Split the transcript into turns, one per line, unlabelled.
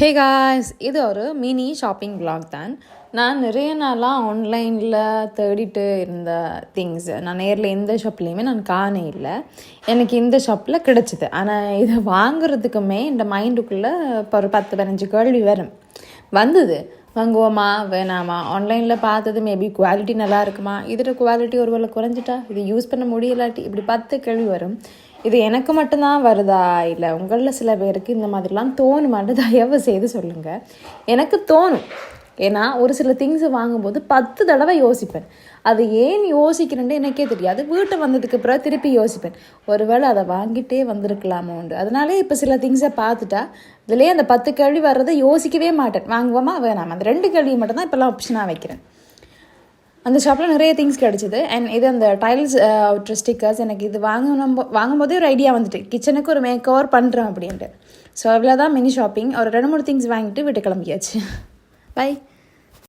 Hey guys, இது ஒரு mini shopping vlog தான். நான் நிறைய நாளாக ஆன்லைனில் தேடிட்டு இருந்த திங்ஸ் நான் நேரில் எந்த ஷாப்லேயுமே நான் காண இல்லை. எனக்கு இந்த ஷாப்பில் கிடச்சிது. ஆனால் இதை வாங்குறதுக்குமே இந்த மைண்டுக்குள்ளே இப்போ ஒரு 10-15 கேள்வி வந்தது. வாங்குவோமா வேணாமா, ஆன்லைனில் பார்த்தது மேபி குவாலிட்டி நல்லா இருக்குமா, இதோட குவாலிட்டி ஒரு வேளை குறைஞ்சிட்டா, இது யூஸ் பண்ண முடியலாட்டி, இப்படி 10 கேள்வி வரும். இது எனக்கு மட்டும்தான் வருதா இல்லை உங்களில் சில பேருக்கு இந்த மாதிரிலாம் தோணுமான்னு தயவு செய்து சொல்லுங்கள். எனக்கு தோணும். ஏன்னா ஒரு சில திங்ஸை வாங்கும்போது 10 தடவை யோசிப்பேன். அது ஏன் யோசிக்கிறேன்னு எனக்கே தெரியாது. வீட்டை வந்ததுக்கு அப்புறம் திருப்பி யோசிப்பேன், ஒருவேளை அதை வாங்கிட்டே வந்திருக்கலாமோண்டு. அதனாலே இப்போ சில திங்ஸை பார்த்துட்டா இதுலேயே அந்த 10 கேள்வி வர்றதை யோசிக்கவே மாட்டேன். வாங்குவோமா வேணாமா, அந்த 2 கேள்வி மட்டும்தான் இப்போல்லாம் ஆப்ஷனாக வைக்கிறேன். அந்த ஷாப்பில் நிறைய திங்ஸ் கிடச்சிது. அண்ட் இது அந்த டைல்ஸ் அவுட்ரு ஸ்டிக்கர்ஸ். எனக்கு இது வாங்கும்போதே ஒரு ஐடியா வந்துட்டு கிச்சனுக்கு ஒரு மேக் ஓவர் பண்ணுறோம் அப்படின்ட்டு. ஸோ அவ்வளோதான் மினி ஷாப்பிங். ஒரு 2-3 திங்ஸ் வாங்கிட்டு வீட்டு கிளம்பியாச்சு. பை.